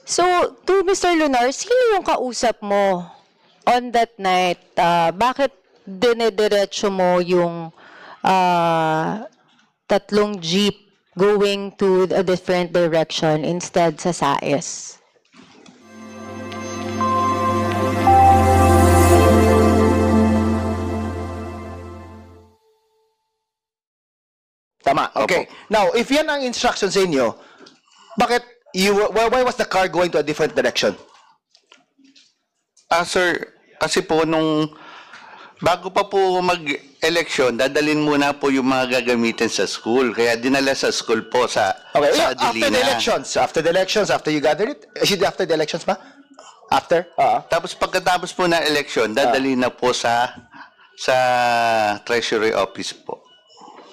So, to Mr. Lunar, sino yung kausap mo on that night? Bakit dinediretso mo yung tatlong jeep going to a different direction instead sa SAES? Tama. Okay. Now, if yan ang instruction sa inyo, bakit why was the car going to a different direction? Sir, kasi po nung bago pa po mag-election, dadalhin muna po yung mga gagamitin sa school. Kaya dinala sa school po sa After the elections, after you gathered it? Is it after the elections ba? After? Tapos pagkatapos po ng election, dadalhin na po sa Treasury Office po.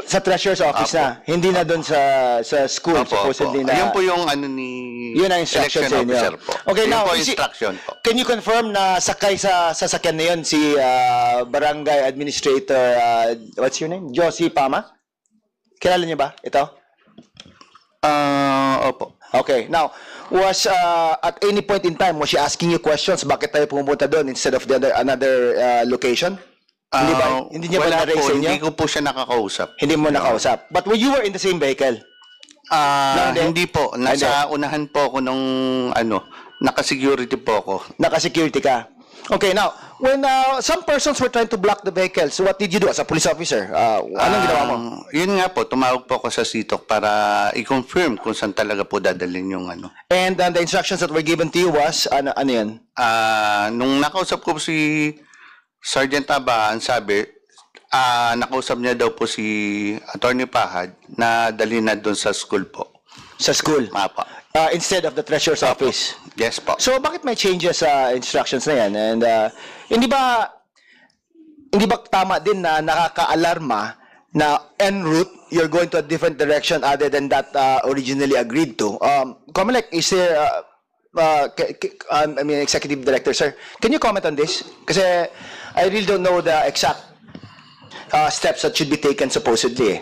Sa Treasurer's Office na, hindi na doon sa school, supposedly na. Ayun po yung Yun ang instruction sa inyo. officer po. Okay, Yun now, po instruction po. can you confirm na sakay sa sasakyan na yun si Barangay Administrator, what's your name? Josie Pama? Kilala niyo ba ito? Opo. Okay, now, was at any point in time, was she asking you questions? Bakit tayo pumunta doon instead of another location? Hindi ba? Hindi niya ba Wala na-raise po, sa inyo? hindi ko po siya nakakausap. Hindi mo nakausap. But you were in the same vehicle? Hindi po. Nasa unahan po ako nung naka-security po ako. Naka-security ka. Okay, now, when some persons were trying to block the vehicles, what did you do as a police officer? Anong ginawa mo? Yun nga po, tumawag po ako sa CITOC para i-confirm kung saan talaga po dadalhin yung And the instructions that were given to you was, ano yan? Nung nakausap ko si Sergeant Abaan, sabi, nakausap niya daw po si Attorney Pahad na dalhin na doon sa school po. Sa school? Mapa. Instead of the Treasurer's Office? Yes po. So, bakit may changes sa instructions na yan? And hindi ba tama din na nakaka-alarma na en route, you're going to a different direction other than that originally agreed to? Comelec, is there... Executive Director, sir, can you comment on this? Kasi I really don't know the exact steps that should be taken supposedly.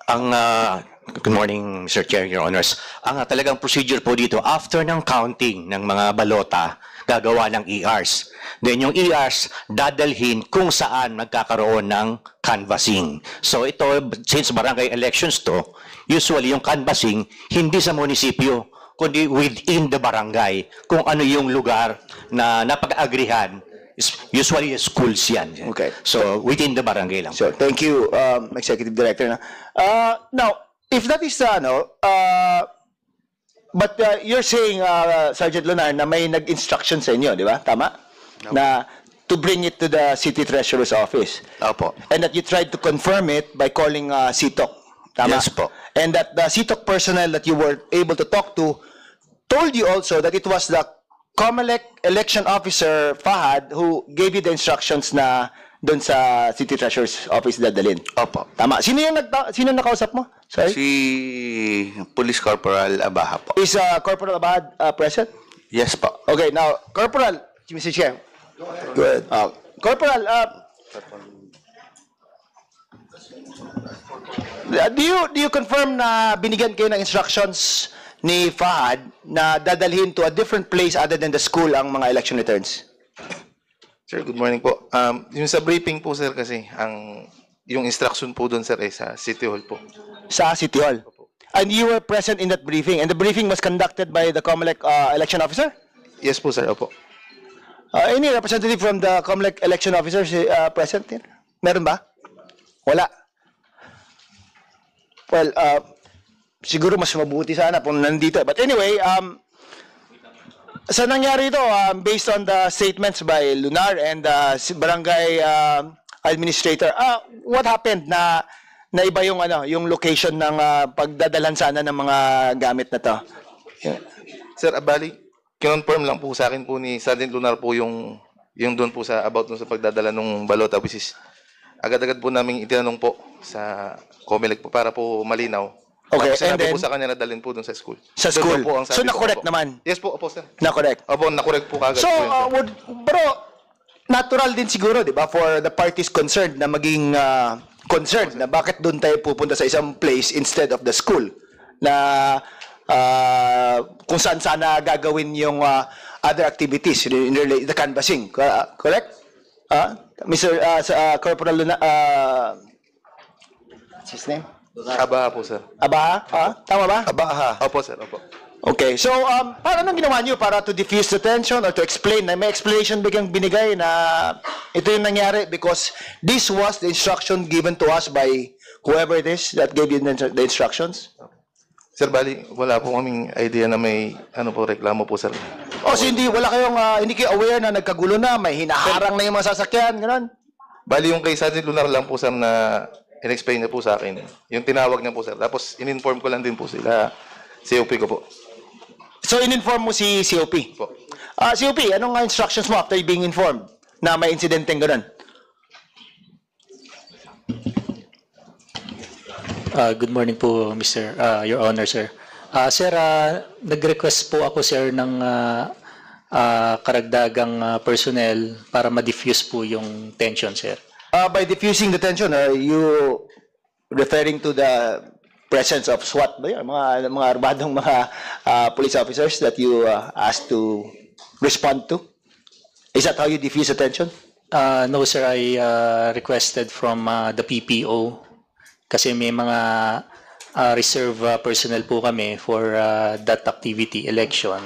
Good morning, Mr. Chair, Your Honors. Ang talagang procedure po dito, after ng counting ng mga balota, gagawa ng ERs. Then yung ERs, dadalhin kung saan magkakaroon ng canvassing. So ito, since barangay elections to, usually yung canvassing, hindi sa munisipyo, kundi within the barangay, kung ano yung lugar na napag-agrihan, usually schools yan. Okay. So, within the barangay lang. So, thank you, Executive Director. Now, if that is, but you're saying, Sergeant Lunar, na may nag-instruction sa inyo, di ba? Tama? No. Na to bring it to the City Treasurer's Office. Opo. And that you tried to confirm it by calling CITOC. Tama? Yes po. And that the CITOC personnel that you were able to talk to told you also that it was the COMELEC election officer, Fahad, who gave you the instructions na doon sa City Treasurer's Office dadalhin. Opo. Tama. Sino nakausap mo? Sorry? Si Police Corporal Abaha po. Is Corporal Abad present? Yes po. Okay, now, Corporal, Mr. Chair. Go ahead. Corporal, do you confirm na binigyan kayo ng instructions ni Fahad na dadalhin to a different place other than the school ang mga election returns? Sir, good morning po. Yung sa briefing po, sir, kasi yung instruction po doon, sir, ay sa City Hall po. Sa City Hall? And you were present in that briefing? And the briefing was conducted by the COMELEC election officer? Yes po, sir. Opo. Any representative from the COMELEC election officer present here? Meron ba? Wala. Well, siguro mas mabuti sana kung nandito. But anyway, sa nangyari ito, based on the statements by Lunar and barangay administrator, what happened na iba yung yung location ng pagdadalan sana ng mga gamit na to? Sir, abali, kinonfirm lang po sa akin po ni Sergeant Lunar po yung doon po sa about doon sa pagdadala ng balota, which is agad-agad po namin itinanong po sa COMELEC po para po malinaw. Okay, tapos sinabi and then, po sa kanya na dalhin po doon sa school. Sa Doon school. po ang sabi So, ko, na-correct opo. naman? Yes po, opo, sir. Na-correct? Opo, na-correct po kagad So, po yun, sir. pero natural din siguro, di ba, for the parties concerned na maging concerned na bakit doon tayo pupunta sa isang place instead of the school na kung saan sana gagawin yung other activities in the canvassing. Correct? Mr. Corporal Luna, what's his name? Abaha po, sir. Abaha? Tama ba? Abaha. Opo, sir. Opo. Okay, so paano nang ginawa niyo para to diffuse the tension or to explain? May explanation biglang binigay na ito yung nangyari because this was the instruction given to us by whoever it is that gave you the instructions? Sir, bali, wala po kaming idea na may reklamo po, sir. O so hindi kayo aware na nagkagulo na, may hinaharang na yung mga sasakyan, gano'n? Bali, yung kay Sergeant Lunar lang po, sir, na in-explain niya po sa akin. Yung tinawag niya po, sir. Tapos, in-inform ko lang din po sila. COP ko po. So, in-inform mo si COP? Po. COP, anong instructions mo after being informed na may insidenteng gano'n? Good morning po, Mr. Your Honor, sir. Sir, nag-request po ako, sir, ng karagdagang personnel para ma-diffuse po yung tension, sir. By diffusing the tension, are you referring to the presence of SWAT ba yun? Mga armadong mga police officers that you asked to respond to? Is that how you diffuse the tension? No, sir, I requested from the PPO kasi may mga reserve personnel po kami for that activity, election.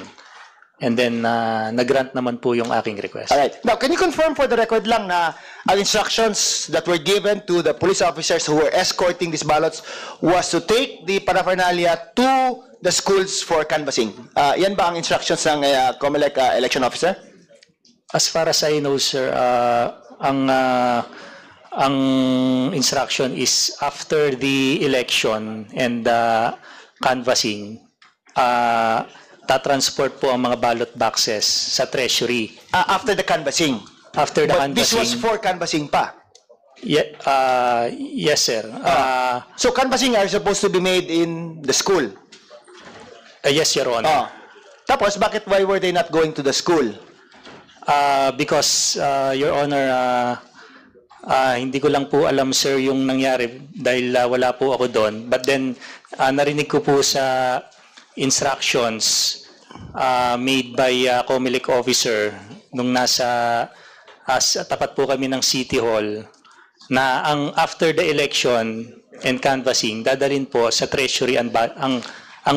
And then, nag-grant naman po yung aking request. All right. Now, can you confirm for the record lang na ang instructions that were given to the police officers who were escorting these ballots was to take the paraphernalia to the schools for canvassing? Yan ba ang instructions ng COMELEC election officer? As far as I know, sir, ang instruction is after the election and canvassing, tatransport po ang mga ballot boxes sa treasury. After the canvassing? After the But this was canvassing. for canvassing pa? Yes, sir. So canvassing are supposed to be made in the school? Yes, Your Honor. Tapos, why were they not going to the school? Because, Your Honor, hindi ko lang po alam, sir, yung nangyari dahil wala po ako doon. But then, narinig ko po sa instructions made by COMELEC officer nung nasa tapat po kami ng City Hall na ang after the election and canvassing, dadalhin po sa treasury ang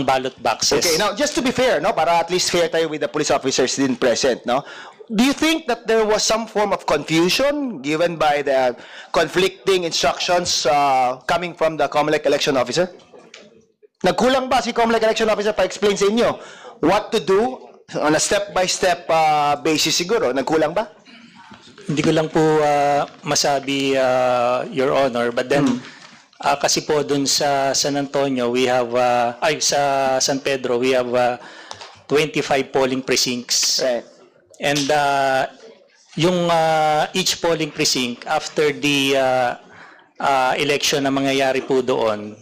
ballot boxes. Okay, now just to be fair, no, para at least fair tayo with the police officers din present, no? Do you think that there was some form of confusion given by the conflicting instructions coming from the COMELEC election officer? Nagkulang ba si COMELEC election officer pa explain sa inyo what to do on a step-by-step basis siguro? Nagkulang ba? Hindi ko lang po masabi, Your Honor, but then kasi po dun sa San Antonio, we have, sa San Pedro, we have 25 polling precincts. Right. And yung each polling precinct, after the election na mangyayari po doon,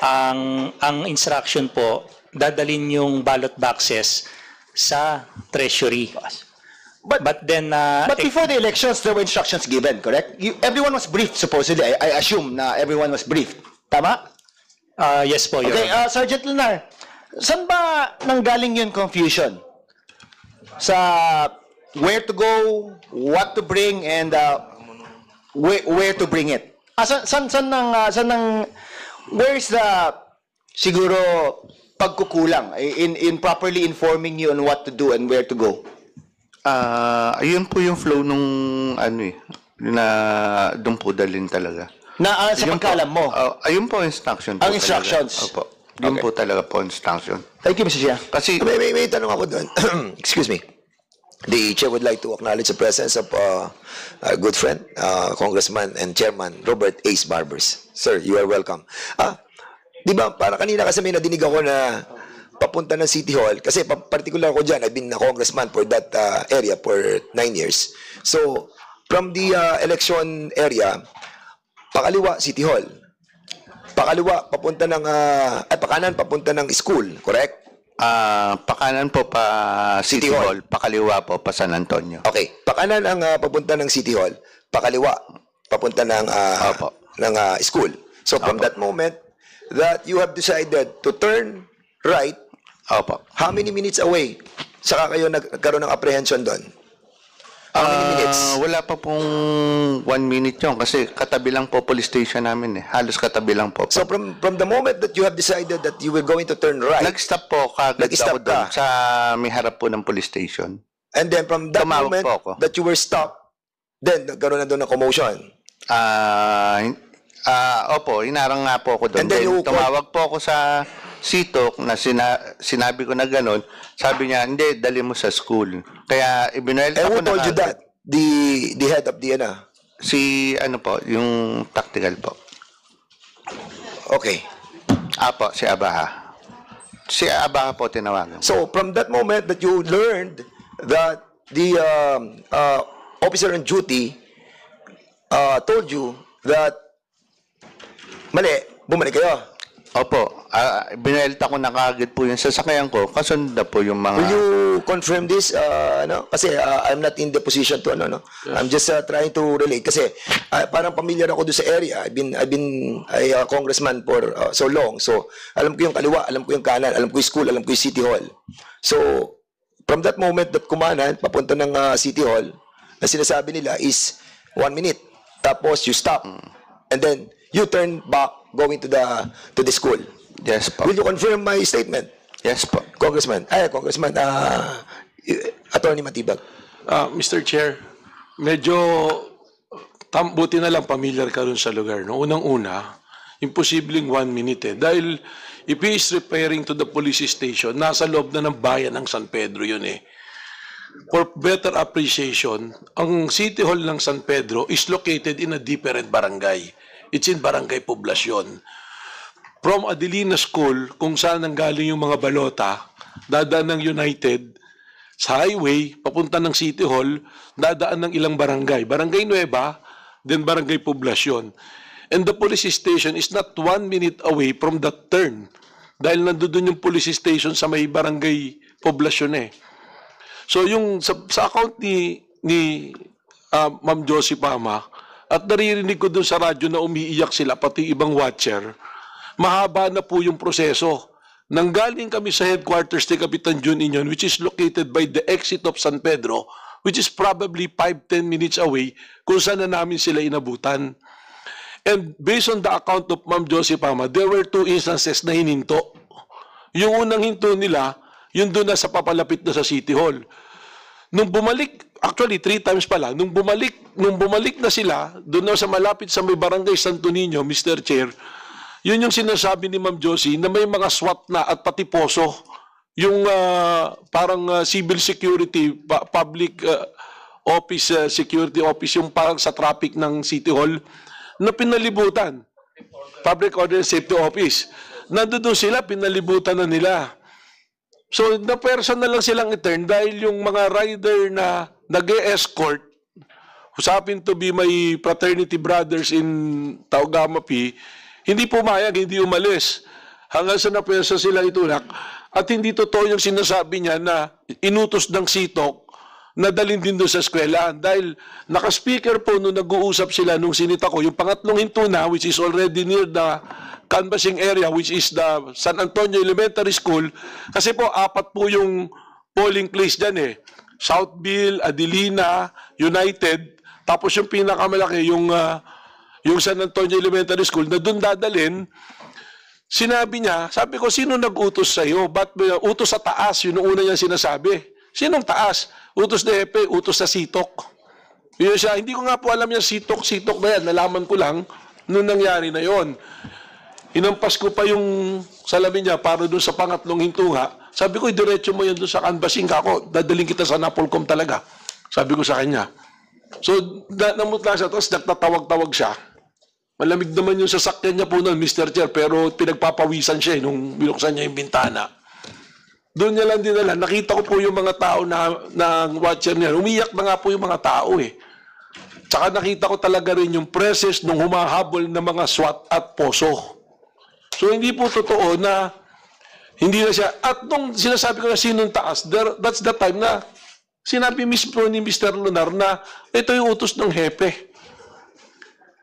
ang instruction po, dadalhin yung ballot boxes sa treasury. But then... But before the elections, there were instructions given, correct? Everyone was briefed, supposedly. I assume na everyone was briefed. Tama? Yes po, Your Okay, Honor. Sergeant Lunar, saan ba nanggaling yung confusion? Sa where to go, what to bring, and where to bring it? Where is the, siguro, pagkukulang in properly informing you on what to do and where to go? Ayun po yung flow nung na doon po dalhin talaga. Na sa Ayun pagkaalam mo? Ayun po instruction po Ang instructions? talaga. Opo. Yun Okay. po talaga po instruction. Thank you, Mr. Chia. Kasi May tanong ako doon. Excuse me. The chair would like to acknowledge the presence of a good friend, Congressman and Chairman Robert Ace Barbers. Sir, you are welcome. Di ba, para kanina kasi may nadinig ako na papunta ng City Hall, kasi particular ako dyan, I've been a congressman for that area for 9 years. So, from the election area, pakaliwa, City Hall. Pakaliwa, papunta ng, pakanan, papunta ng school, correct? pakanan po pa City Hall, pakaliwa po pa San Antonio. Okay, pakanan ang papunta ng City Hall, pakaliwa, papunta ng, Opo. ng school. So, from Opo. that moment, that you have decided to turn right Opo. How many minutes away? Saka kayo nagkaroon ng apprehension doon? How many minutes? Wala pa pong 1 minute yun kasi katabi lang po police station namin eh. Halos katabi lang po. So from the moment that you have decided that you were going to turn right, Nag-stop po kagad Nag-stop ako doon ka? sa may harap po ng police station. and then from that Tumawag moment po ako. that you were stopped, then nagkaroon na doon ng commotion. Opo, inarang nga po ako doon. And then you- Tumawag po ako sa CTOC na sinabi ko na gano'n. Sabi niya, hindi, dali mo sa school. Kaya ibinuelta And ko who na told you agad. that? The head of the Si ano po, yung tactical po. Okay. Apo, si Abaha. Si Abaha po tinawagan. So from that moment that you learned that the officer on duty told you that mali, bumalik kayo. Opo, binuelta ko na kagad po yung sasakyan ko. Kasunod na po yung mga... Will you confirm this? Kasi I'm not in the position to I'm just trying to relate. Kasi parang familiar ako doon sa area. I've been a congressman for so long. So alam ko yung kaliwa, alam ko yung kanan, alam ko yung school, alam ko yung City Hall. So from that moment that kumanan, papunta ng City Hall, na sinasabi nila is 1 minute. Tapos you stop. And then you turn back going to the school. Yes po. Will you confirm my statement? Yes po. Congressman, Attorney Matibag. Mr. Chair, medyo buti na lang familiar ka rin sa lugar. No? Unang-una, imposibleng 1 minute eh. Dahil if he is referring to the police station, nasa loob na ng bayan ng San Pedro yun eh. For better appreciation, ang City Hall ng San Pedro is located in a different barangay. It's in Barangay Poblacion. From Adelina School, kung saan nanggaling yung mga balota, dadaan ng United, sa highway, papunta ng City Hall, dadaan ng ilang barangay. Barangay Nueva, then Barangay Poblacion. And the police station is not 1 minute away from that turn. Dahil nandoon yung police station sa may Barangay Poblacion eh. So yung sa account ni Ma'am Josie Pama, at naririnig ko dun sa radyo na umiiyak sila, pati ibang watcher, mahaba na po yung proseso. Nanggaling kami sa headquarters ni Kapitan Jun Inyon, which is located by the exit of San Pedro, which is probably 5-10 minutes away, kung saan na namin sila inabutan. And based on the account of Ma'am Josie Pama, there were 2 instances na hininto. Yung unang hinto nila, yun doon na sa papalapit na sa City Hall. Nung bumalik, actually 3 times pala, nung bumalik na sila, doon na sa malapit sa may Barangay Santo Niño, Mr. Chair, yun yung sinasabi ni Ma'am Josie na may mga SWAT na at pati poso, yung parang civil security, public office, security office, yung parang sa traffic ng City Hall, na pinalibutan. Public Order and Safety Office. Nandoon sila, pinalibutan na nila. So, na-person na lang silang i-turn dahil yung mga rider na nag-e-escort, who happen to be my fraternity brothers in Taugama P, hindi pumayag, hindi umalis. Hanggang sa na-person sila itulak. At hindi totoo yung sinasabi niya na inutos ng CTOC na dalhin din doon sa eskwela. Dahil naka-speaker po nung nag-uusap sila nung sinita ko, yung pangatlong hinto na, which is already near the canvassing area, which is the San Antonio Elementary School, kasi po 4 po yung polling place dyan eh. Southville, Adelina, United, tapos yung pinakamalaki, yung San Antonio Elementary School, na doon dadalhin. Sinabi niya, sabi ko, sino nag-utos sa'yo? Ba't utos sa taas? Yun ang una niya sinasabi. Sinong taas? Utos na Hepe, utos sa CTOC. Yun siya, hindi ko nga po alam yung CTOC na yan. Nalaman ko lang nung nangyari na yon. Inampas ko pa yung salamin niya para doon sa pangatlong hintunga. Sabi ko, diretso mo yan doon sa canvassing ka ako. Dadaling kita sa Napolcom talaga. Sabi ko sa kanya. So, namutla siya. Tapos nagtatawag-tawag siya. Malamig naman yung sasakyan niya po noon, Mr. Chair. Pero pinagpapawisan siya nung binuksan niya yung bintana. Doon niya lang dinala. Nakita ko po yung mga tao na watcher niya. Umiyak na nga po yung mga tao eh. Tsaka nakita ko talaga rin yung presence ng humahabol na mga SWAT at poso. So hindi po totoo na hindi na siya. At nung sinasabi ko na sinong taas, that's the time na sinabi mismo ni Mr. Lunar na ito yung utos ng Hepe.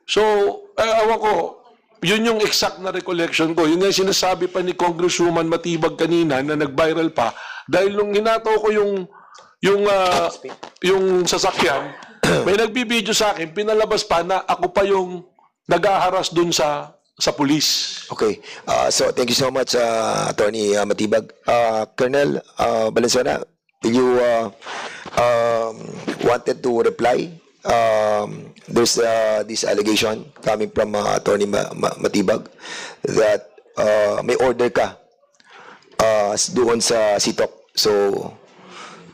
So, awan ko, yun yung exact na recollection ko. Yun yung sinasabi pa ni Congresswoman Matibag kanina na nag-viral pa. Dahil nung hinataw ko yung sasakyan, may nagbibideo sa akin, pinalabas pa na ako pa yung nag-aharas dun sa pulis. Okay. So thank you so much, Attorney Matibag. Colonel Valenzuela, will you wanted to reply? There's this allegation coming from Attorney Matibag that may order ka doon sa CITOC. So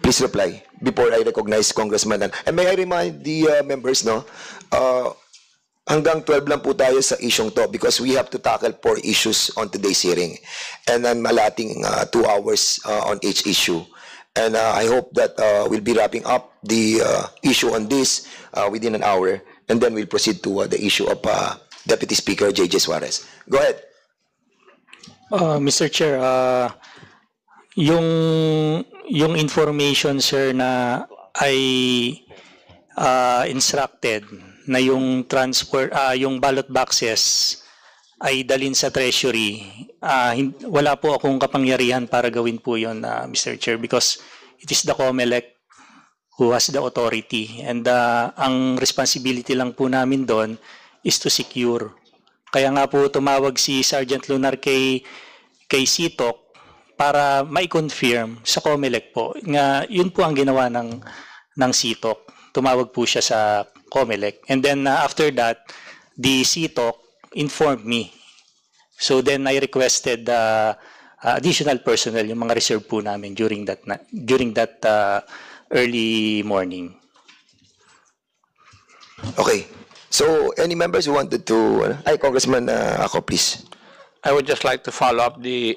please reply before I recognize Congressman. And may I remind the members, no, hanggang 12 lang po tayo sa isyong to because we have to tackle 4 issues on today's hearing. And I'm allotting 2 hours on each issue. And I hope that we'll be wrapping up the issue on this within an hour. And then we'll proceed to the issue of Deputy Speaker J.J. Suarez. Go ahead. Mr. Chair, yung information, sir, na ay instructed na yung yung ballot boxes ay dalhin sa Treasury, wala po akong kapangyarihan para gawin po yun, Mr. Chair, because it is the COMELEC who has the authority. And ang responsibility lang po namin doon is to secure. Kaya nga po tumawag si Sergeant Lunar kay CITOC para mai-confirm sa COMELEC po nga yun po ang ginawa ng CITOC. Tumawag po siya sa COMELEC. And then after that, the CITOC informed me. So then I requested additional personnel, yung mga reserve po namin during that early morning. Okay. So any members who wanted to, Congressman ako, please. I would just like to follow up the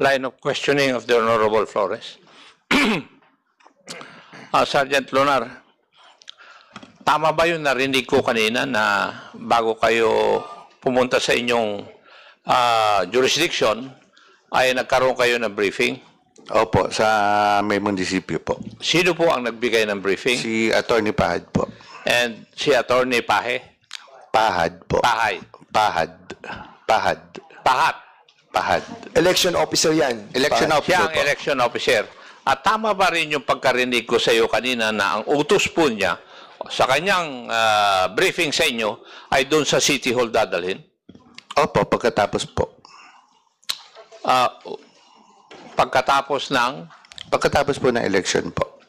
line of questioning of the Honorable Flores. Sergeant Lunar, tama ba yung narinig ko kanina na bago kayo pumunta sa inyong jurisdiction ay nagkaroon kayo ng briefing? Opo, sa may munisipyo po. Sino po ang nagbigay ng briefing? Si Attorney Pahad po. And si Attorney Pahe? Pahad po. Pahay? Pahad. Pahat? Pahad. Election officer yan. Election officer Siya ang po. election officer. At tama ba rin yung pagkarinig ko sa iyo kanina na ang utos po niya sa kanyang briefing sa inyo ay doon sa City Hall dadalhin? Opo, pagkatapos po. Pagkatapos po ng election po.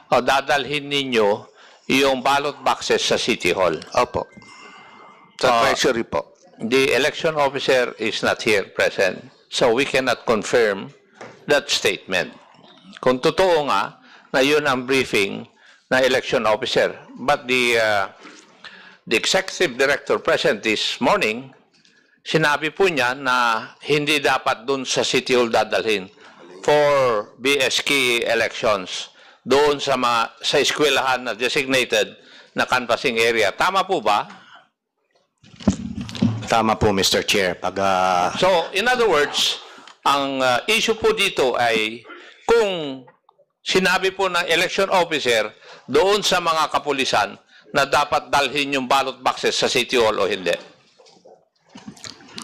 Dadalhin ninyo yung ballot boxes sa City Hall. Opo. Sa Treasury po. The election officer is not here present, so we cannot confirm that statement. Kung totoo nga na yun ang briefing na election officer, but the executive director present this morning, sinabi po niya na hindi dapat dun sa City Hall dadalhin for BSK elections doon sa eskwelahan na designated na canvassing area. Tama po ba? Tama po, Mr. Chair. So, in other words, ang issue po dito ay kung sinabi po ng election officer doon sa mga kapulisan na dapat dalhin yung ballot boxes sa City Hall o hindi.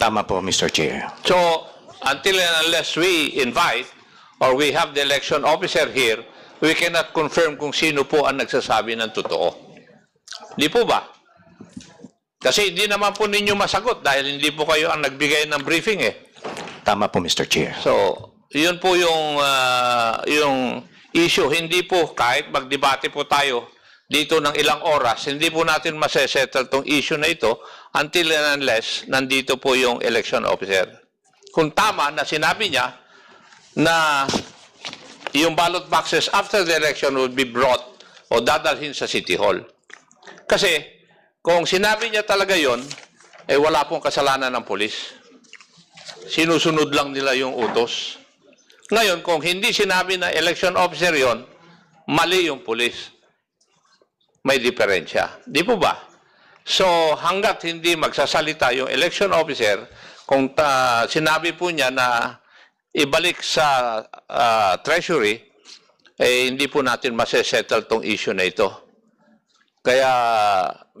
Tama po, Mr. Chair. So, until and unless we invite or we have the election officer here, we cannot confirm kung sino po ang nagsasabi ng totoo. Di po ba? Kasi hindi naman po ninyo masagot dahil hindi po kayo ang nagbigay ng briefing eh. Tama po, Mr. Chair. So, yun po yung issue. Hindi po kahit magdebate po tayo dito ng ilang oras, hindi po natin masesettle tong issue na ito until and unless nandito po yung election officer. Kung tama na sinabi niya na yung ballot boxes after the election will be brought o dadalhin sa City Hall. Kasi kung sinabi niya talaga yon, wala pong kasalanan ng pulis. Sinusunod lang nila yung utos. Ngayon, kung hindi sinabi na election officer yon, mali yung pulis. May diferensya. Di po ba? So, hanggat hindi magsasalita yung election officer, kung sinabi po niya na ibalik sa Treasury, hindi po natin masesettle tong issue na ito. Kaya,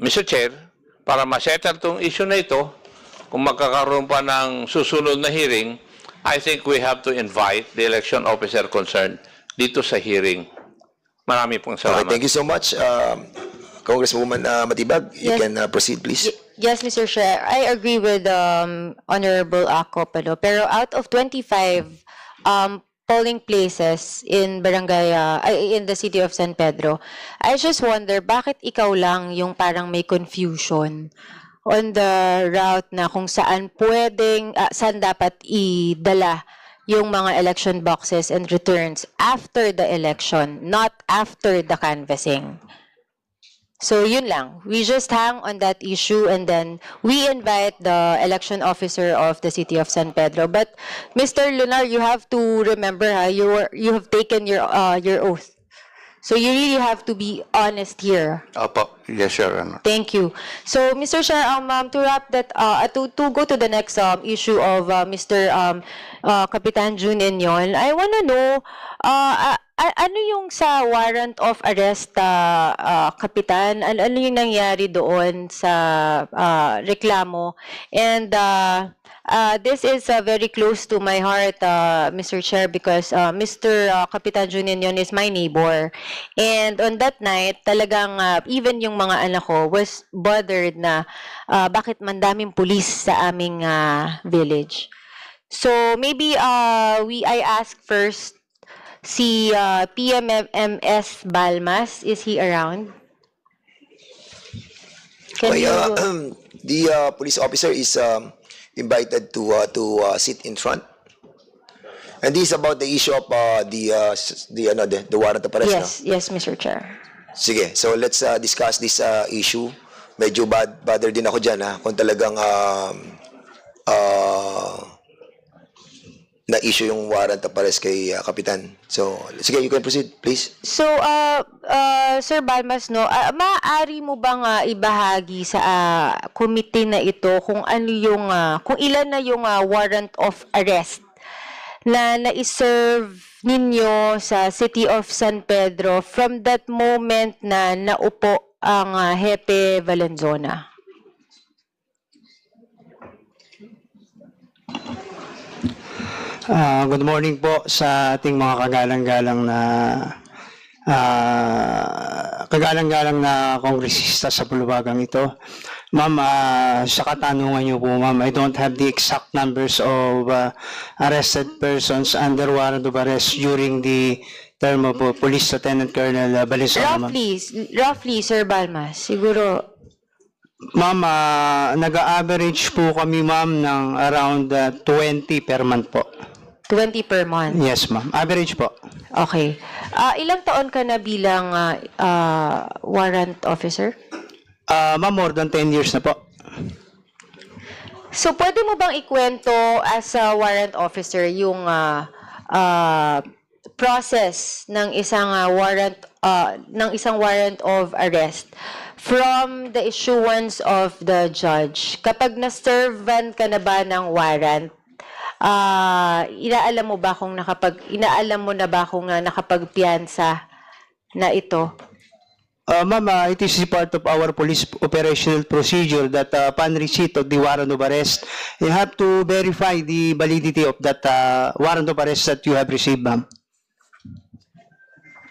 Mr. Chair, para masettle tong issue na ito, kung magkakaroon pa ng susunod na hearing, I think we have to invite the election officer concerned dito sa hearing. Marami pong Okay, salamat. thank you so much. Congresswoman Matibag, you Yes. can proceed, please. Yes, Mr. Chair. I agree with Honorable Acop. Pero out of 25 polling places in barangay in the city of San Pedro, I just wonder bakit ikaw lang yung parang may confusion on the route na kung saan pwedeng saan dapat idala yung mga election boxes and returns after the election, not after the canvassing. So yun lang. We just hang on that issue and then we invite the election officer of the city of San Pedro. But Mr. Lunar, you have to remember, you have taken your oath. So you really have to be honest here. Opo. Yes, Your Honor. Thank you. So, Mr. Chair, to wrap that, to go to the next issue of Mr. Kapitan June Enyon, I want to know, ano yung sa warrant of arrest, Kapitan? Ano yung nangyari doon sa reklamo? And this is very close to my heart, Mr. Chair, because Mr. Kapitan June Enyon is my neighbor. And on that night, talagang even yung mga anak ko was bothered na bakit mandaming pulis sa aming village. So maybe I ask first si PMMS Balmas, is he around? Can Okay, you the police officer is invited to sit in front. And this is about the issue of the warrant of arrest. Yes, yes, Mr. Chair. Sige, so let's discuss this issue. Medyo bother din ako dyan, kung talagang na-issue yung warrant of arrest kay Kapitan. So, sige, you can proceed, please. So, Sir Balmas, no, maaari mo bang ibahagi sa committee na ito kung ano yung, kung ilan na yung warrant of arrest na na-serve ninyo sa City of San Pedro from that moment na naupo ang Hepe Valenzuela? Good morning po sa ating mga kagalang-galang na kongresista sa pulubagang ito. Ma'am, sa katanungan niyo po, ma'am, I don't have the exact numbers of arrested persons under warrant of arrest during the term of Police Lieutenant Colonel Valenzuela, ma'am. Roughly, Sir Balmas, siguro. Ma'am, nag-average po kami, ma'am, ng around 20 per month po. 20 per month? Yes, ma'am. Average po. Okay. Ilang taon ka na bilang warrant officer? Ma'am, more than 10 years na po. So, pwede mo bang ikwento as a warrant officer yung process ng isang warrant of arrest from the issuance of the judge? Kapag na-servan ka na ba ng warrant, inaalam mo na ba kung nakapagpiyansa na ito? Ma'am, it is part of our police operational procedure that upon receipt of the warrant of arrest, you have to verify the validity of that warrant of arrest that you have received, ma'am.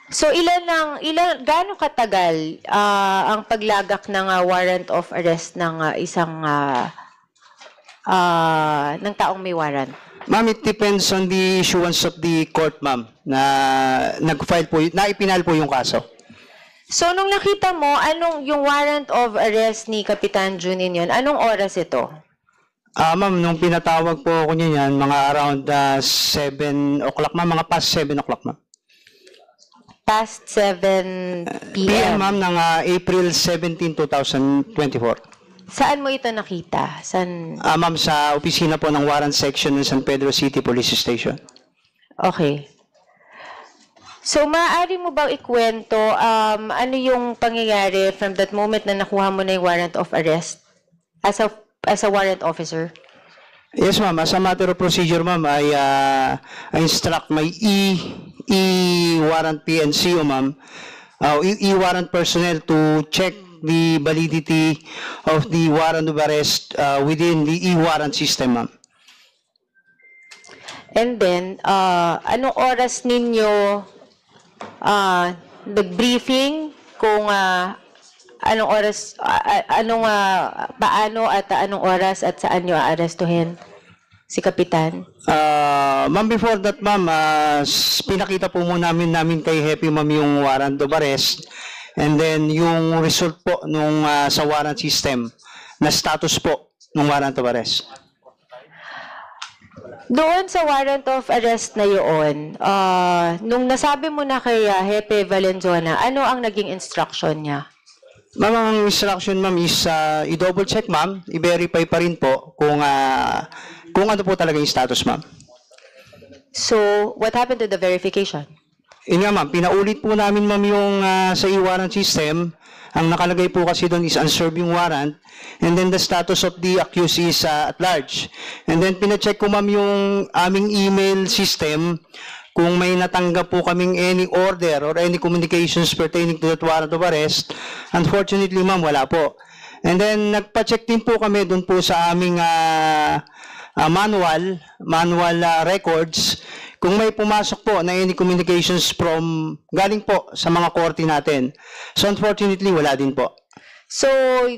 So, gaano katagal ang paglagak ng warrant of arrest ng ng taong may warrant? Ma'am, it depends on the issuance of the court, ma'am, na ipinal po yung kaso. So, nung nakita mo, yung warrant of arrest ni Kapitan June Enyon, anong oras ito? Ma'am, nung pinatawag po ako niyan, mga around 7 o'clock, ma'am, mga past 7 o'clock, ma'am. Past 7 p.m.? PM, ma'am, ng April 17, 2024. Saan mo ito nakita? Ma'am, sa opisina po ng Warrant Section ng San Pedro City Police Station. Okay. So, maaari mo bang ikwento ano yung pangyayari from that moment na nakuha mo na yung warrant of arrest as a warrant officer? Yes, ma'am. As a matter of procedure, ma'am, I instruct my E-warrant PNCO, ma'am, E-warrant personnel to check the validity of the warrant of arrest within the e-warrant system, ma'am. And then, anong oras ninyo nag-briefing kung anong oras, paano at anong oras at saan nyo aarestuhin si Kapitan? Ma'am, before that, ma'am, pinakita po muna namin kay Happy, ma'am, yung warrant of arrest. And then, yung result po nung sa warrant system na status po ng warrant of arrest. Doon sa warrant of arrest na yun, nung nasabi mo na kay Hepe Valenzuela, ano ang naging instruction niya? Ma'am, ang instruction, ma'am, is i-double check, ma'am, i-verify pa rin po kung ano po talaga yung status, ma'am. So, what happened to the verification? Yun nga, ma'am, pinaulit po namin, ma'am, yung sa e-warrant system. Ang nakalagay po kasi doon is unserved yung warrant. And then the status of the accused is at large. And then pina-check ko, ma'am, yung aming email system kung may natanggap po kaming any order or any communications pertaining to that warrant of arrest. Unfortunately, ma'am, wala po. And then nagpa-check din po kami doon po sa aming manual records kung may pumasok po na any communications from galing po sa mga korte natin. So unfortunately, wala din po. So,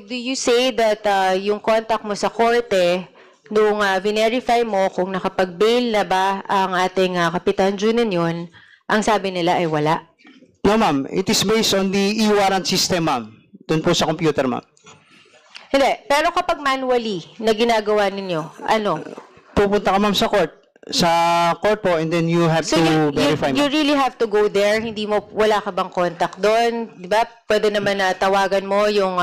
do you say that yung contact mo sa korte, nung verify mo kung nakapag-bail na ba ang ating Kapitan Junin yun, ang sabi nila ay wala? No, ma'am. It is based on the e-warrant system, ma'am. Doon po sa computer, ma'am. Hindi. Pero kapag manually na ginagawa ninyo, ano? Pupunta ka, ma'am, sa court. Sa court po, and then you have So to verify, you ma'am. really have to go there? Hindi mo, wala ka bang contact doon? Di ba? Pwede naman na tawagan mo yung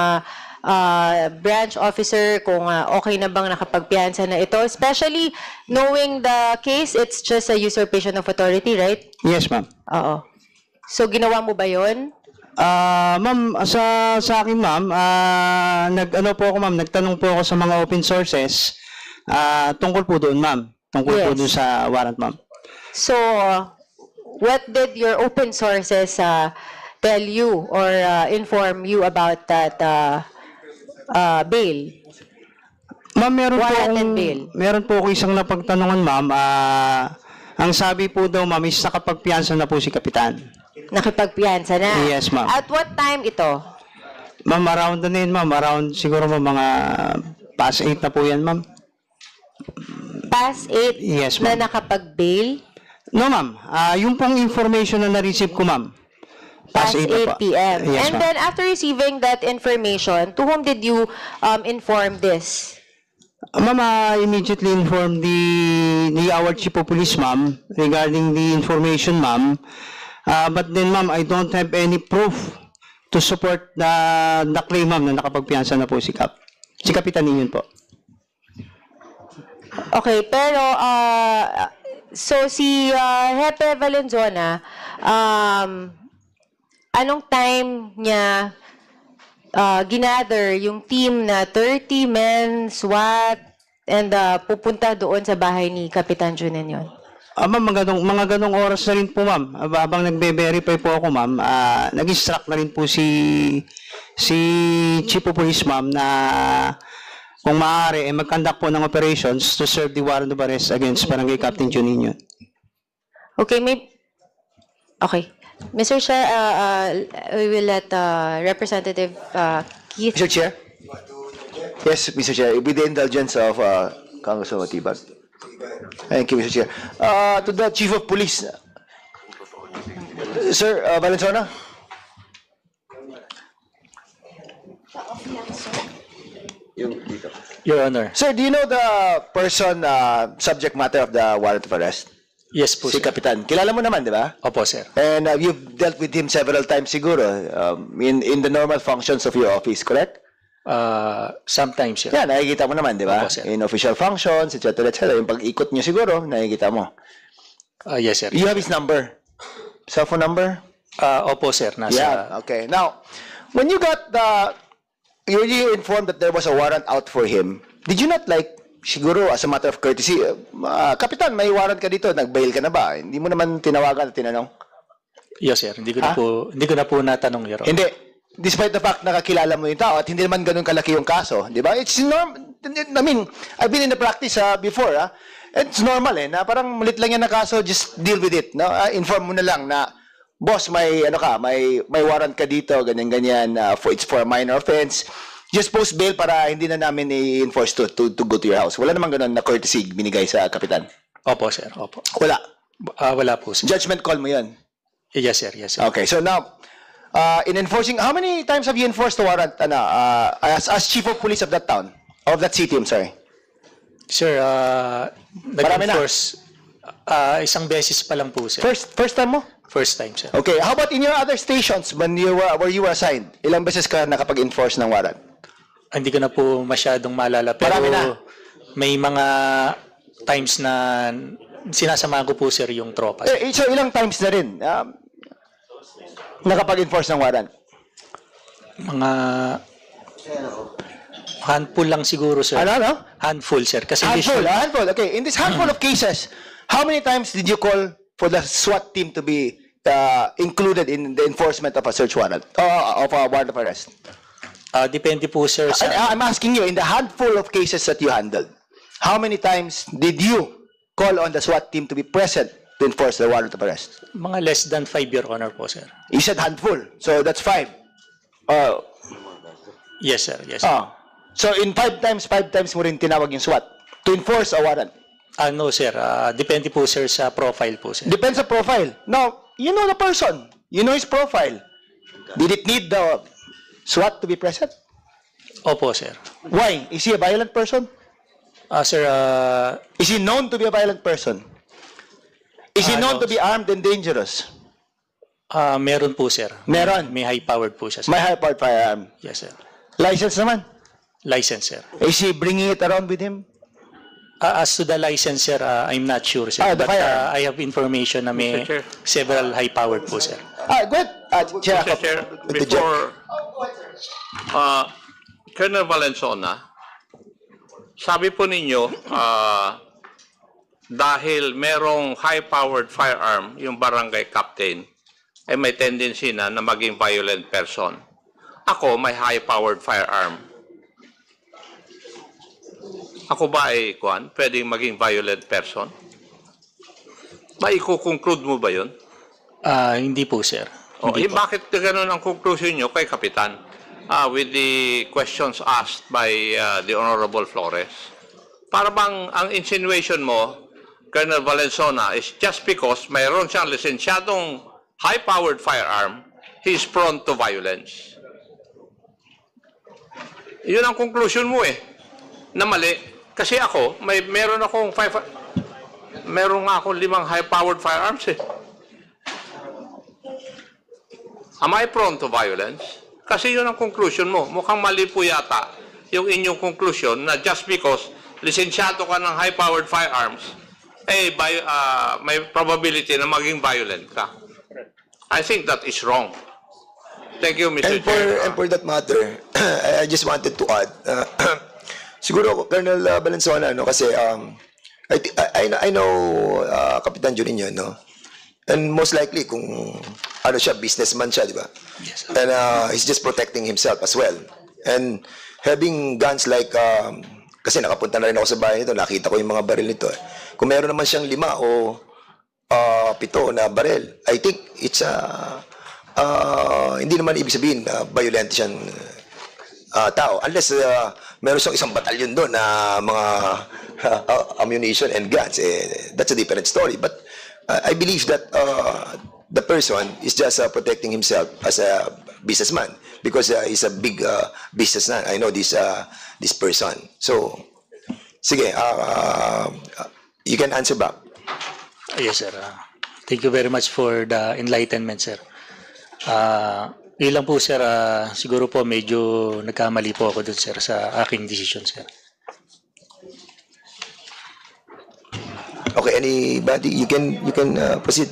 branch officer kung okay na bang nakapagpiyansa na ito. Especially knowing the case, it's just a usurpation of authority, right? Yes, ma'am. Oo. So, ginawa mo ba yun? Ma'am, sa akin, ma'am, nag-ano po ako, ma'am, nagtanong po ako sa mga open sources tungkol po doon, ma'am. Tungkol po Yes. doon sa warrant, ma'am. So, what did your open sources tell you or inform you about that bail? Ma'am, Warrant and bail. meron po ako isang napagtanungan, ma'am. Ang sabi po daw, ma'am, is nakapagpiyansa na po si Kapitan. Nakipagpiyansa na? Yes, ma'am. At what time ito? Ma'am, around na yun, ma'am. Around siguro, ma'am, mga past 8 na po yan, ma'am. Past 8 Yes, na ma'am. nakapag-bail? No, ma'am. Yung pong information na na-receive ko, ma'am. Past 8 na 8 po. p.m. Yes, And ma'am. then after receiving that information, to whom did you inform this? Ma'am, immediately informed our chief of police, ma'am, regarding the information, ma'am. But then, ma'am, I don't have any proof to support the claim, ma'am, na nakapagpiyansa na po si Kapitan Ninyon po. Okay, pero so si Hepe Valenzuela, anong time niya ginather yung team na 30 men, SWAT, and pupunta doon sa bahay ni Kapitan Junin yun? Ma'am, mga ganong oras na rin po, ma'am. Habang nagbe-verify po ako, ma'am, nag-instruct na rin po si Chief of Police, ma'am, na kung maaari, mag-conduct po ng operations to serve the warrant of arrest against Barangay Captain Juninho. Okay, okay. Mr. Chair, we will let Representative Keith. Mr. Chair? Yes, Mr. Chair. With the indulgence of Congressman Matibag. Thank you, Mr. Chair. To the Chief of Police. Sir Valenzuela? Your Honor. Sir, do you know the person, subject matter of the warrant of arrest? Yes po, Si sir. Kapitan. Kilala mo naman, di ba? Opo, sir. And you've dealt with him several times siguro in the normal functions of your office, correct? Sometimes, sir. Yeah, nakikita mo naman, di ba? Opo, sir. In official functions, etc. etc. Yung pag-ikot niyo siguro, nakikita mo. Yes, sir. You have his number? Cell phone number? Opo, sir. Nasa, Yeah, okay. Now, when you got you informed that there was a warrant out for him, did you not siguro as a matter of courtesy, Kapitan, may warrant ka dito, nag-bail ka na ba? Hindi mo naman tinawagan at tinanong? Yes, sir. Hindi ko na po natanong, Your Honor. Hindi. despite the fact nakakilala mo yung tao at hindi naman ganun kalaki yung kaso, di ba? It's I mean, I've been in the practice before, it's normal na parang malit lang yan na kaso, just deal with it, no? Inform mo na lang na, boss, may warrant ka dito, ganyan-ganyan, it's for a minor offense. Just post bail para hindi na namin i-enforce to go to your house. Wala namang ganun na courtesy binigay sa kapitan. Opo, sir. Opo. Wala. Wala po, sir. Judgment call mo yun. Yes, sir. Yes, sir. Okay, so now, in enforcing, how many times have you enforced the warrant as chief of police of that town? Of that city, I'm sorry. Sir, Marami na. nag-enforce isang beses pa lang po, sir. First time mo? First time, sir. Okay, how about in your other stations when where you were assigned? Ilang beses ka nakapag-enforce ng warrant? Hindi ko na po masyadong maalala. Pero Marami na. may mga times na sinasama ko po, sir, yung tropa. So ilang times na rin nakapag-enforce ng warrant? Mga handful lang siguro, sir. Ano? Handful, sir. Kasi Handful, usually- handful. Okay, in this handful of cases, how many times did you call for the SWAT team to be included in the enforcement of a search warrant, of a warrant of arrest? Depende po, sir. Sa, I'm asking you, in the handful of cases that you handled, how many times did you call on the SWAT team to be present to enforce the warrant of arrest? mga less than 5, Your Honor po, sir. You said handful, so that's 5. Yes, sir. Yes, sir. So in 5 times mo rin tinawag yung SWAT to enforce a warrant. No, sir. Depende po, sir, sa profile po, sir. Depends sa profile. Now, you know the person. You know his profile. Did it need the SWAT to be present? Opo, sir. Why? Is he a violent person? Sir, Is he known to be a violent person? Is he known no, to be armed and dangerous? meron po, sir. Meron. May high-powered po siya, sir. May high-powered firearm. Yes, sir. License naman. License, sir. Is he bringing it around with him? As to the license, sir, I'm not sure, sir. The But firearm. I have information na may Mr. Chair. several high-powered po, sir. Go ahead. Chair. Mr. Chair, before Colonel Valenzuela, sabi po ninyo, dahil merong high-powered firearm, yung barangay captain, ay may tendency na maging violent person. Ako, may high-powered firearm. Ako ba ay, pwedeng maging violent person? Maiko-conclude mo ba yun? Hindi po, sir. Hindi bakit ganun ang conclusion nyo kay Kapitan with the questions asked by the Honorable Flores? Para bang ang insinuation mo, Colonel Valenzuela, is just because mayroon siyang lisensyadong high-powered firearm, he is prone to violence. Yun ang conclusion mo na mali. Kasi ako, meron nga akong 5 high-powered firearms Am I prone to violence? Kasi yun ang conclusion mo. Mukhang mali po yata yung inyong conclusion na just because lisensyado ka ng high-powered firearms, may probability na maging violent ka. I think that is wrong. Thank you, Mr. Chair. And for that matter, I just wanted to add, siguro, Colonel Valenzuela, kasi I know Kapitan Juninho, no? And most likely, kung businessman siya, di ba? Yes, sir. And he's just protecting himself as well. And having guns like, kasi nakapunta na rin ako sa bahay nito, nakita ko yung mga baril nito. Kung meron naman siyang 5 o 7 na baril, I think it's hindi naman ibig sabihin na violent siyang tao. Unless meron siyang isang batalyon doon na mga ammunition and guns. That's a different story. But I believe that the person is just protecting himself as a businessman because he's a big businessman. I know this person. So, sige, you can answer back. Yes, sir. Thank you very much for the enlightenment, sir. Yun lang po, sir. Siguro po medyo nagkamali po ako dun, sir, sa aking decision, sir. Okay, anybody? You can proceed.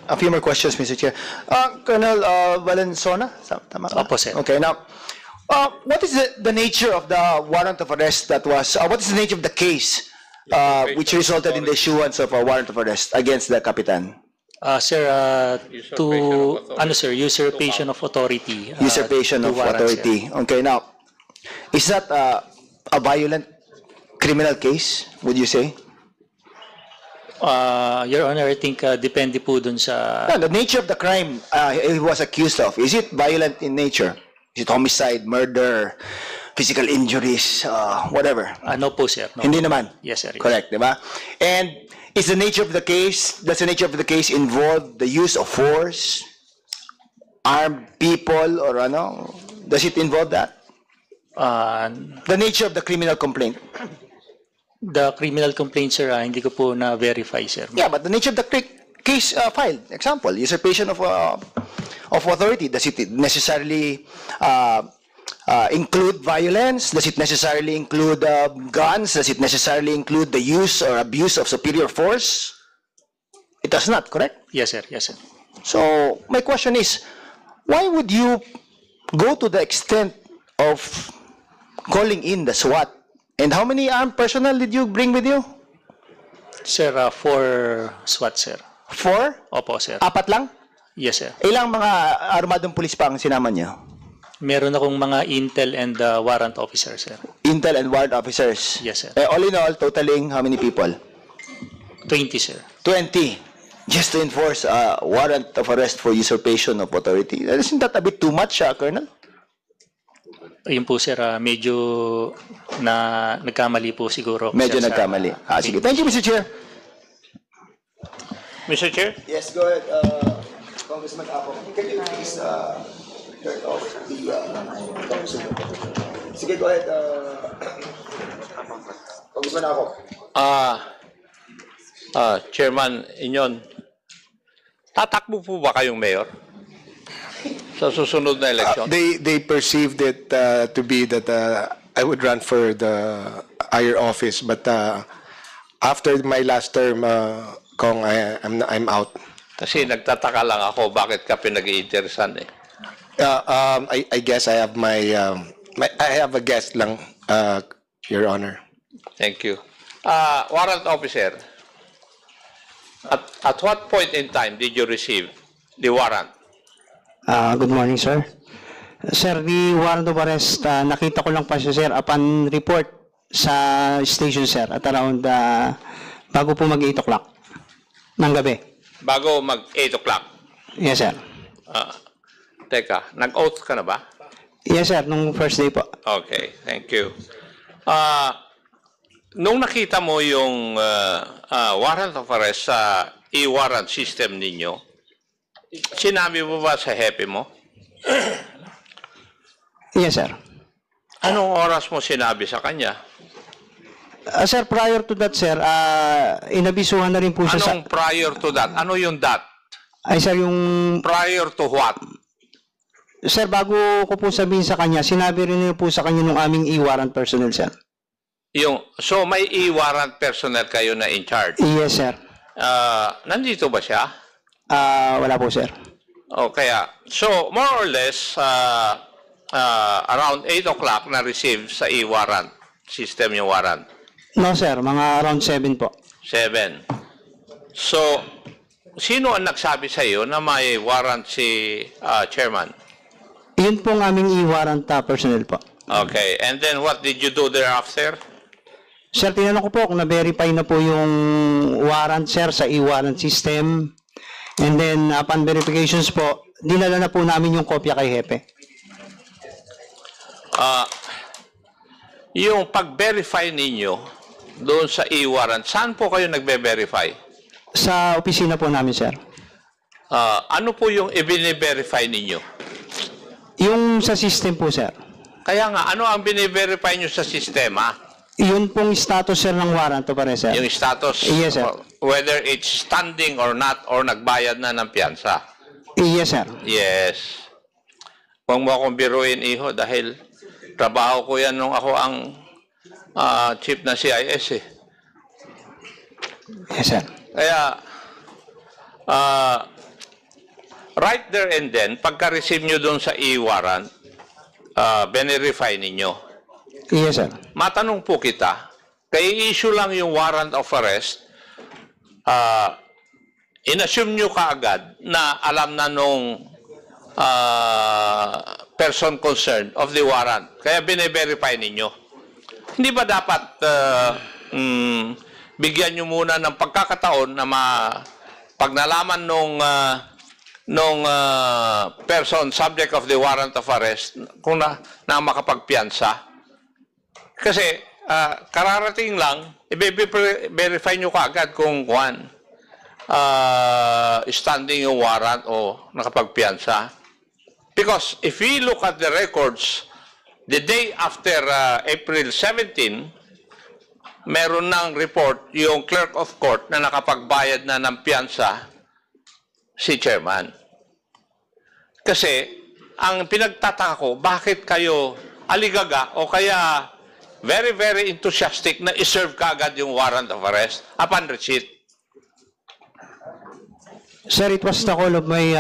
A few more questions, Mr. Chair. Colonel Valenzuela? Tama ba? Opo, sir. Okay, now, what is the nature of the warrant of arrest that was, what is the nature of the case which resulted in the issuance of a warrant of arrest against the Kapitan? Sir, usurpation of authority. Usurpation to of warrant, sir. authority. Okay, now, is that a violent criminal case, would you say? Your Honor, I think depende po dun sa... No, the nature of the crime he was accused of, is it violent in nature? Is it homicide, murder, physical injuries, whatever? No po, sir. No. Hindi naman? Yes, sir. Correct, di ba? And is the nature of the case, does the nature of the case involve the use of force, armed people, or ano? Does it involve that? The nature of the criminal complaint. The criminal complaint, sir, hindi ko po na-verify, sir. Yeah, but the nature of the case filed, example, usurpation of authority, does it necessarily include violence? Does it necessarily include guns? Does it necessarily include the use or abuse of superior force? It does not, correct? Yes, sir. Yes, sir. So, my question is, why would you go to the extent of calling in the SWAT? And how many armed personnel did you bring with you? Sir, 4 SWAT, sir. 4? Opo, sir. 4 lang? Yes, sir. Ilang mga armadong pulis pa ang sinama niyo? Meron akong mga intel and warrant officer, sir. Intel and warrant officers? Yes, sir. All in all, totaling how many people? 20, sir. 20. Just to enforce a warrant of arrest for usurpation of authority. Isn't that a bit too much, Colonel? Ayun po, sir, medyo nagkamali po siguro. Medyo sir, nagkamali. Sige. Thank you, Mr. Chair. Mr. Chair? Yes, go ahead, Congressman Apo. Can you please turn off the Congressman? Sige, go ahead, Congressman Apo. Chairman Inyon, tatakbo po ba kayong mayor sa susunod na election? They perceived it to be that I would run for the higher office, but after my last term, Kong, I'm out. Kasi nagtataka lang ako bakit ka pinag-iinteresan eh. I guess I have I have a guest lang, Your Honor. Thank you. Warrant officer, at what point in time did you receive the warrant? Good morning, sir. Sir, the warrant of arrest, nakita ko lang pa siya, sir, upon report sa station, sir, at around bago po mag 8 o'clock ng gabi. Bago mag 8 o'clock? Yes, sir. Teka, nag-oath ka na ba? Yes, sir, nung first day po. Okay, thank you. Nung nakita mo yung warrant of arrest sa e-warrant system ninyo, sinabi mo ba sa hepe mo? Yes, sir. Anong oras mo sinabi sa kanya? Sir, prior to that, sir, inabisuhan na rin po siya Anong prior to that? Ano yung that? Ay, sir, yung... Prior to what? Sir, bago ko po sabihin sa kanya, sinabi rin niyo po sa kanya nung aming e-warrant personnel, sir. So may e-warrant personnel kayo na in charge? Yes, sir. Nandito ba siya? Wala po, sir. O kaya, so more or less, around 8 o'clock na-receive sa e-warrant system yung warrant? No, sir. Mga around 7 po. 7. So, sino ang nagsabi sa iyo na may warrant si chairman? Yun pong aming e-warrant personnel po. Okay. And then what did you do thereafter? Sir, tinanong ko po kung na-verify na po yung warrant, sir, sa e-warrant system. And then, upon verifications po, dinala na po namin yung kopya kay Hepe. Yung pag-verify ninyo doon sa e-warrant, saan po kayo nagbe-verify? Sa opisina po namin, sir. Ano po yung i-verify ninyo? Yung sa system po, sir. Kaya nga, ano ang bine-verify nyo sa sistema? Yun pong status, sir, ng warrant to pare, sir. Yung status? Yes, sir. Whether it's standing or not, or nagbayad na ng piyansa? Yes, sir. Yes. Huwag mo akong biruin, iho, dahil trabaho ko yan nung ako ang chief na CIS eh. Yes, sir. Kaya, right there and then, pagka-receive nyo doon sa e-warrant, verify ninyo. Yes, sir. Matanong po kita, kay issue lang yung warrant of arrest, inassume nyo kaagad na alam na nung person concerned of the warrant. Kaya bine-verify ninyo. Hindi ba dapat bigyan nyo muna ng pagkakataon na pag nalaman nung person subject of the warrant of arrest kung na makapagpiyansa? Kasi kararating lang, i-verify nyo kaagad kung standing yung warrant o nakapagpiyansa. Because if we look at the records, the day after April 17, meron ng report yung clerk of court na nakapagbayad na ng piyansa si chairman. Kasi ang pinagtataka ko, bakit kayo aligaga o kaya very, very enthusiastic na iserve kaagad yung warrant of arrest upon receipt? Sir, it was the call of my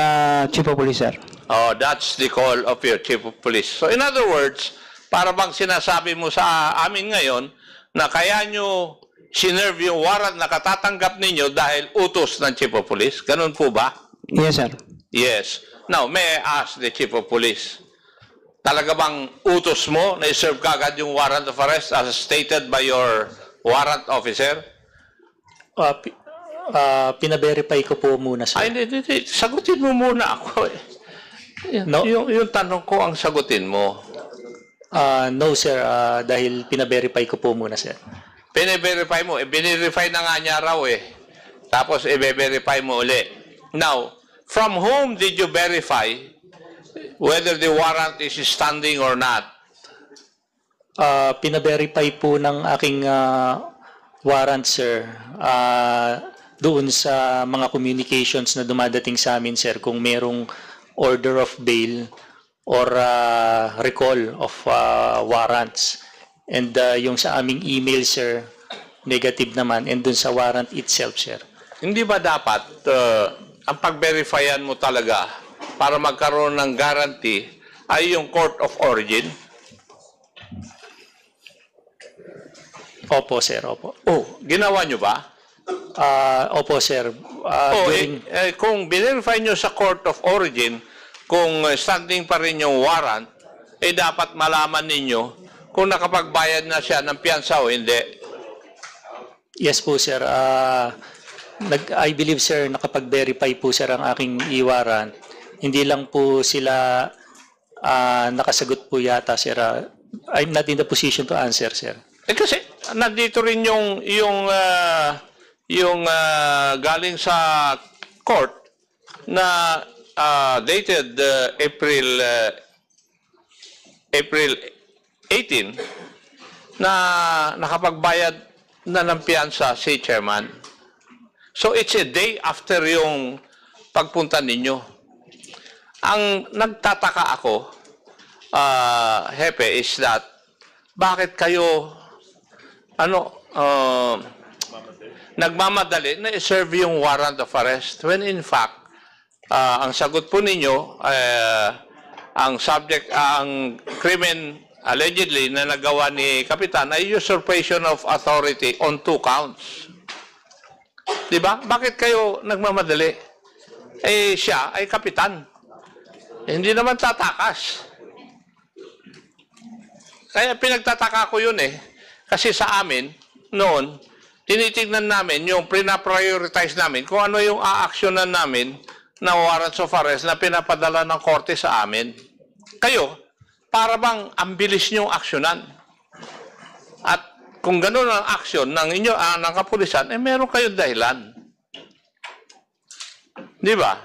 chief of police, sir. Oh, that's the call of your chief of police. So in other words, para bang sinasabi mo sa amin ngayon na kaya nyo sinerve yung warrant na katatanggap ninyo dahil utos ng chief of police? Ganun po ba? Yes, sir. Yes. Now, may I ask the chief of police, talaga bang utos mo na iserve kagad yung warrant of arrest as stated by your warrant officer? Pina-verify ko po muna, sir. Ay, hindi. Sagutin mo muna ako. No? Yung tanong ko ang sagutin mo. No, sir. Dahil pina-verify ko po muna, sir. Pina-verify mo. Binirify na nga niya raw eh. Tapos i-verify mo uli. Now, from whom did you verify whether the warrant is standing or not? Pina-verify po ng aking warrant, sir. Doon sa mga communications na dumadating sa amin, sir, kung merong order of bail or recall of warrants. And yung sa aming email, sir, negative naman. And dun sa warrant itself, sir. Hindi ba dapat ang pag-verifyan mo talaga para magkaroon ng guarantee ay yung court of origin? Opo, sir. Opo. Oh, ginawa nyo ba? Opo, sir. Kung binirify nyo sa court of origin, kung standing pa rin yung warrant, dapat malaman ninyo kung nakapagbayad na siya ng piyansa o hindi. Yes po, sir. I believe, sir, nakapag-verify po, sir, ang aking e-warrant. Hindi lang po sila nakasagot po yata, sir. I'm not in the position to answer, sir. Kasi nandito rin yung galing sa court na dated April 18 na nakapagbayad na ng piyansa si chairman. So it's a day after yung pagpunta ninyo. Ang nagtataka ako, Hepe, is that bakit kayo nagmamadali na i-serve yung warrant of arrest when in fact ang sagot po ninyo ang crimen allegedly na nagawa ni Kapitan ay usurpation of authority on 2 counts. Di ba? Bakit kayo nagmamadali? Siya ay Kapitan. Hindi naman tatakas. Kaya pinagtataka ko yun kasi sa amin noon tinitingnan namin yung pina-prioritize namin kung ano yung aaksyonan namin na warrants of arrest na pinapadala ng korte sa amin. Kayo, para bang ang bilis niyong aksyonan? At kung gano'n ang aksyon ng inyo, ng kapulisan, meron kayong dahilan. Di ba?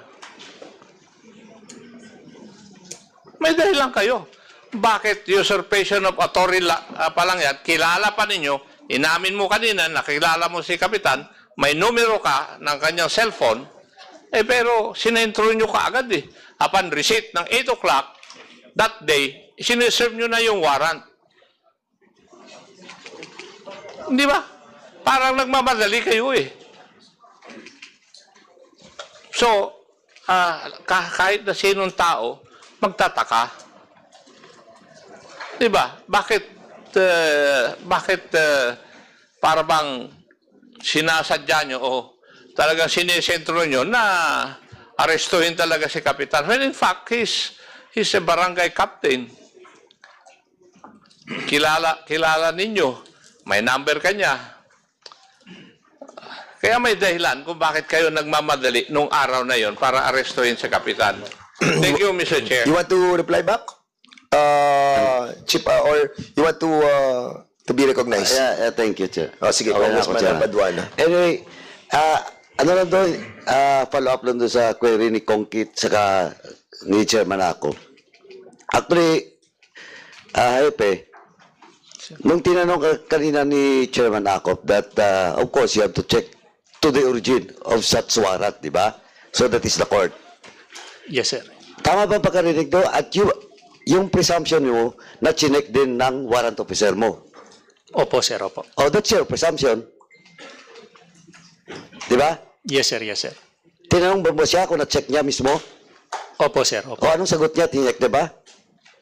May dahilan kayo. Bakit usurpation of authority pa lang yan, kilala pa ninyo, inamin mo kanina, nakilala mo si Kapitan, may numero ka ng kanyang cellphone, pero sinentro nyo kaagad Upon receipt ng 8 o'clock, that day, sineserve nyo na yung warrant. Di ba? Parang nagmamadali kayo So, kahit na sinong tao, magtataka. Di ba? Bakit para bang sinasadya nyo talagang sinesentro nyo na arestuhin talaga si Kapitan. When in fact, he's a barangay captain. Kilala ninyo. May number kanya. Kaya may dahilan kung bakit kayo nagmamadali nung araw na yon para arestuhin si Kapitan. Thank you, Mr. Chair. You want to reply back? Chip, or you want to be recognized? Yeah, thank you, Chair. Oh, sige, Okay na ako, Congressman Chair. Paduano. Anyway, ano lang doon, follow up lang doon sa query ni Kongkit saka ni Chairman ako. Actually, Hepe, nung tinanong kanina ni Chairman Akop that, of course, you have to check to the origin of such warrant, di ba? So that is the court. Yes, sir. Tama ba pagkarinig do? At yung presumption mo na chinek din ng warrant officer mo? Opo, sir, opo. Oh, that's your presumption. Di ba? Yes, sir, yes, sir. Tinanong ba mo siya kung na-check niya mismo? Opo, sir, O opo. anong sagot niya? Tinek, di ba?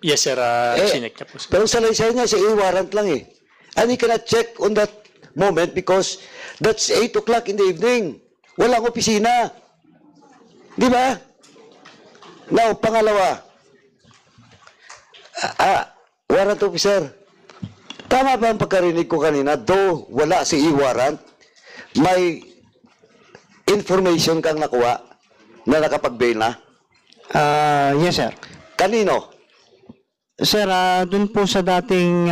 Yes, sir, chinek niya po, sir. Pero sa laysay niya, si warrant lang eh. And he cannot check on that moment because that's 8 o'clock in the evening. Walang opisina. Di ba? Now, pangalawa. Warrant officer. Tama ba ang pagkarinig ko kanina? Though wala si warrant, may information kang nakuha na nakapag-bail na? Yes, sir. Kanino? Sir, dun po sa dating